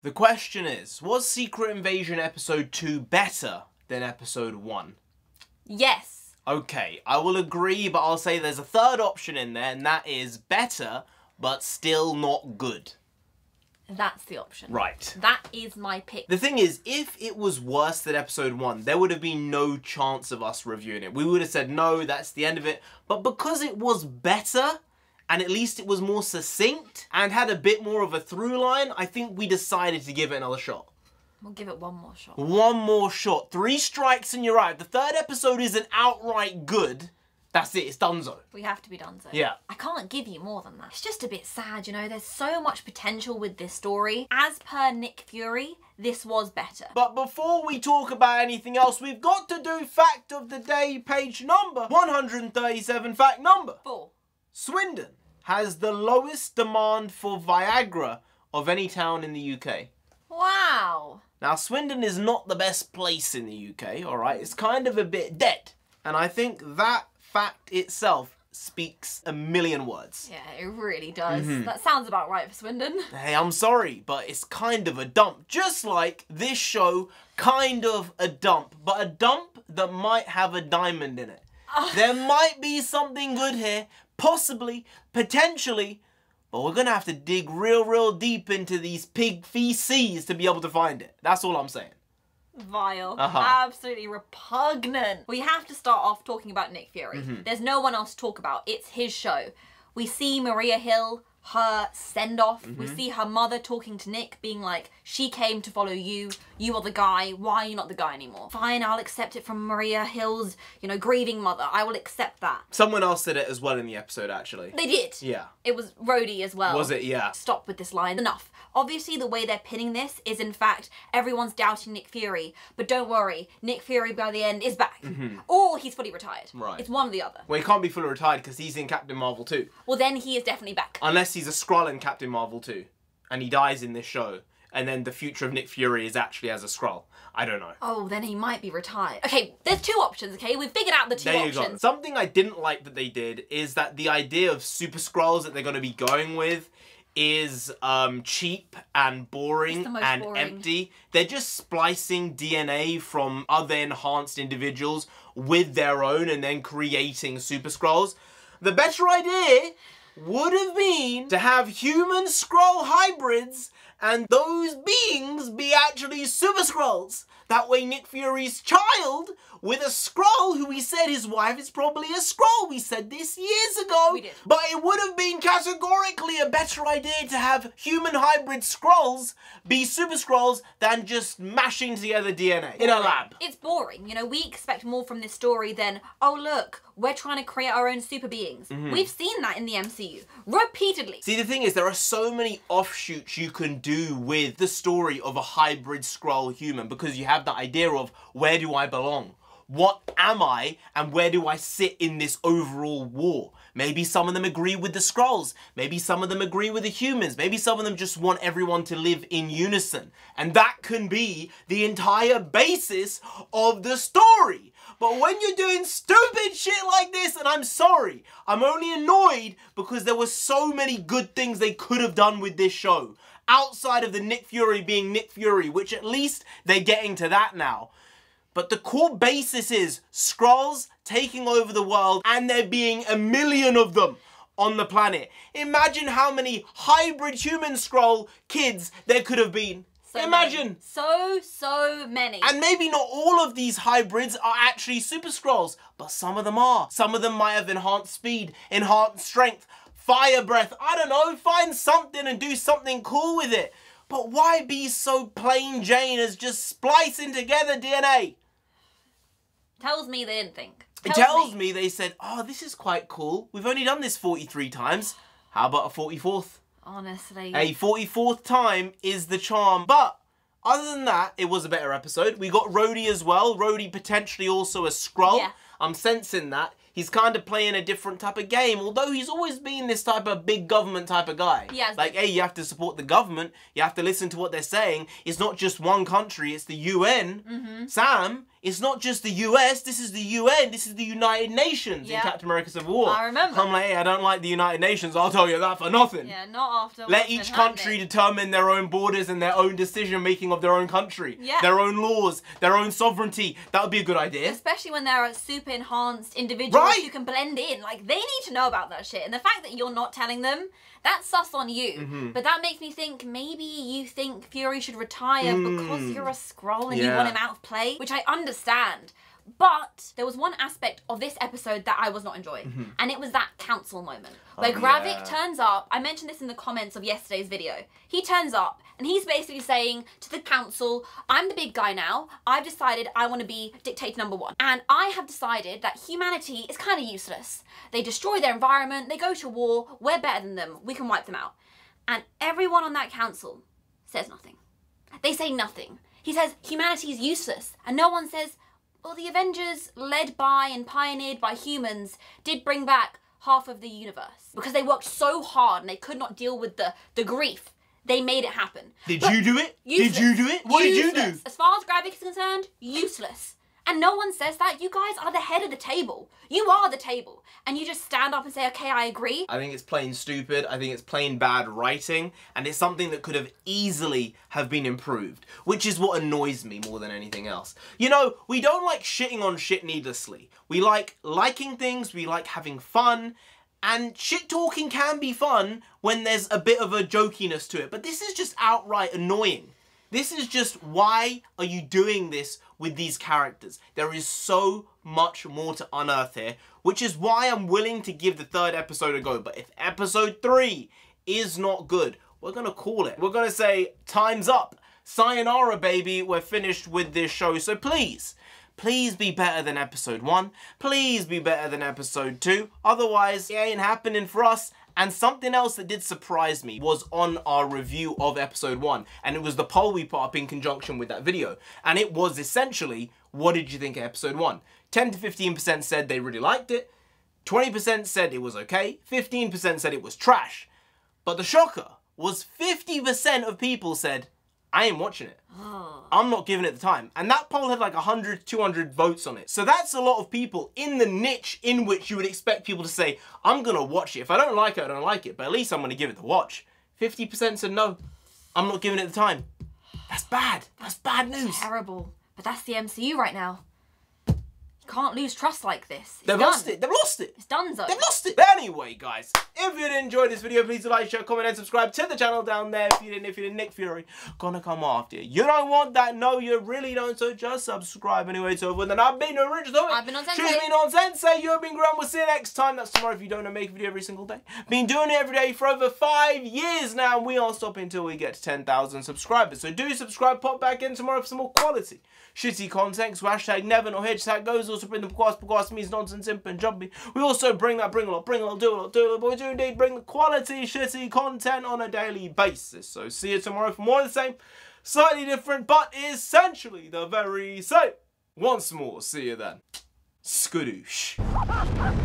The question is, was Secret Invasion Episode 2 better than Episode 1? Yes. Okay, I will agree, but I'll say there's a third option in there, and that is better, but still not good. That's the option. Right. That is my pick. The thing is, if it was worse than Episode 1, there would have been no chance of us reviewing it. We would have said, no, that's the end of it. But because it was better, and at least it was more succinct, and had a bit more of a through line, I think we decided to give it another shot. We'll give it one more shot. One more shot. 3 strikes and you're out. The third episode isn't outright good. That's it, it's donezo. We have to be donezo. Yeah. I can't give you more than that. It's just a bit sad, you know, there's so much potential with this story. As per Nick Fury, this was better. But before we talk about anything else, we've got to do fact of the day, page number 137, fact number 4. Swindon has the lowest demand for Viagra of any town in the UK. Wow. Now, Swindon is not the best place in the UK, alright? It's kind of a bit dead. And I think that fact itself speaks a million words. Yeah, it really does. That sounds about right for Swindon. Hey, I'm sorry, but it's kind of a dump. Just like this show, kind of a dump. But a dump that might have a diamond in it. There might be something good here. Possibly. Potentially. But we're going to have to dig real deep into these pig feces to be able to find it. That's all I'm saying. Vile. Absolutely repugnant. We have to start off talking about Nick Fury. There's no one else to talk about. It's his show. We see Maria Hill, her send-off. We see her mother talking to Nick, being like, she came to follow you. You are the guy. Why are you not the guy anymore? Fine, I'll accept it from Maria Hill's, you know, grieving mother. I will accept that. Someone else said it as well in the episode, actually. They did. Yeah. It was Rhodey as well. Was it? Yeah. Stop with this line. Enough. Obviously, the way they're pinning this is, in fact, everyone's doubting Nick Fury. But don't worry, Nick Fury, by the end, is back. Or he's fully retired. Right. It's one or the other. Well, he can't be fully retired because he's in Captain Marvel 2. Well, then he is definitely back. Unless he's a Skrull in Captain Marvel 2. And he dies in this show. And then the future of Nick Fury is actually as a Skrull. I don't know. Oh, then he might be retired. Okay, there's 2 options, okay? We've figured out the 2 there you options. Go. Something I didn't like that they did is that the idea of super Skrulls that they're going to be going with is cheap and boring and empty. They're just splicing DNA from other enhanced individuals with their own and then creating super Skrulls. The better idea would have been to have human Skrull hybrids and those beings be actually super Skrulls. That way Nick Fury's child with a Skrull, who we said his wife is probably a Skrull. We said this years ago. We did. But it would have been categorically a better idea to have human hybrid Skrulls be super Skrulls than just mashing together DNA in a lab. It's boring. You know, we expect more from this story than, oh look, we're trying to create our own super beings. We've seen that in the MCU repeatedly. See, the thing is, there are so many offshoots you can do with the story of a hybrid Skrull human because you have the idea of, where do I belong? What am I, and where do I sit in this overall war? Maybe some of them agree with the Skrulls. Maybe some of them agree with the humans. Maybe some of them just want everyone to live in unison. And that can be the entire basis of the story. But when you're doing stupid shit like this, and I'm sorry, I'm only annoyed because there were so many good things they could have done with this show. Outside of the Nick Fury being Nick Fury, which at least they're getting to that now. But the core basis is Skrulls taking over the world and there being 1 million of them on the planet. Imagine how many hybrid human Skrull kids there could have been. So Imagine. Many. So many. And maybe not all of these hybrids are actually super Skrulls, but some of them are. Some of them might have enhanced speed, enhanced strength, fire breath. I don't know, find something and do something cool with it. But why be so plain Jane as just splicing together DNA? Tells me they didn't think. It tells me they said, oh, this is quite cool. We've only done this 43 times. How about a 44th? Honestly. A 44th time is the charm. But other than that, it was a better episode. We got Rhodey as well. Rhodey potentially also a Skrull. Yeah. I'm sensing that. He's kind of playing a different type of game, although he's always been this type of big government type of guy. Yes. Like, hey, you have to support the government. You have to listen to what they're saying. It's not just one country, it's the UN. Sam it's not just the US, this is the UN, this is the United Nations in Captain America Civil War. I remember. I'm like, hey, I don't like the United Nations, I'll tell you that for nothing. Yeah, not after Let each country determine their own borders and their own decision making of their own country. Yeah. Their own laws, their own sovereignty. That would be a good idea. Especially when there are super enhanced individuals who can blend in. Like, they need to know about that shit. And the fact that you're not telling them, that's sus on you. But that makes me think maybe you think Fury should retire because you're a Skrull and you want him out of play, which I understand. But there was one aspect of this episode that I was not enjoying, and it was that council moment where Gravik turns up. I mentioned this in the comments of yesterday's video. He turns up and he's basically saying to the council, I'm the big guy now. I've decided I want to be dictator number one. And I have decided that humanity is kind of useless. They destroy their environment, they go to war, we're better than them, we can wipe them out. And everyone on that council says nothing. They say nothing. He says humanity is useless, and no one says, well, the Avengers, led by and pioneered by humans, did bring back half of the universe. Because they worked so hard and they could not deal with the grief. They made it happen. Did you do it? Did you do it? What did you do? As far as Gravik is concerned, useless. And no one says that. You guys are the head of the table. You are the table. And you just stand up and say, okay, I agree. I think it's plain stupid. I think it's plain bad writing. And it's something that could have easily have been improved. Which is what annoys me more than anything else. You know, we don't like shitting on shit needlessly. We like liking things. We like having fun. And shit talking can be fun when there's a bit of a jokiness to it. But this is just outright annoying. This is just, why are you doing this with these characters? There is so much more to unearth here, which is why I'm willing to give the third episode a go. But if episode 3 is not good, we're going to call it. We're going to say, time's up. Sayonara, baby. We're finished with this show. So please be better than episode 1. Please be better than episode 2. Otherwise, it ain't happening for us. And something else that did surprise me was on our review of episode 1. And it was the poll we put up in conjunction with that video. And it was essentially, what did you think of episode 1? 10 to 15% said they really liked it. 20% said it was okay. 15% said it was trash. But the shocker was 50% of people said, I ain't watching it. I'm not giving it the time. And that poll had like 100, 200 votes on it. So that's a lot of people in the niche in which you would expect people to say, I'm going to watch it. If I don't like it, I don't like it. But at least I'm going to give it the watch. 50% said no, I'm not giving it the time. That's bad. That's bad news. Terrible. But that's the MCU right now. You can't lose trust like this. They've lost it. They've lost it. It's done, though. They've lost it. But anyway, guys, if you did enjoy this video, please like, share, comment, and subscribe to the channel down there. If you didn't, Nick Fury gonna come after you. You don't want that? No, you really don't. So just subscribe anyway. So then I've been NarendraTheComic. I've been Nonsensei. She's been Nonsensei. You've been Graham. We'll see you next time. That's tomorrow if you don't make a video every single day. Been doing it every day for over 5 years now. And we aren't stopping until we get to 10,000 subscribers. So do subscribe. Pop back in tomorrow for some more quality shitty content. So hashtag never nor hashtag goes. Also bring the podcast means nonsense, simple and jumpy. We also bring a lot, do a lot, but we do indeed bring the quality shitty content on a daily basis. So see you tomorrow for more of the same, slightly different, but essentially the very same. Once more, see you then. Skadoosh.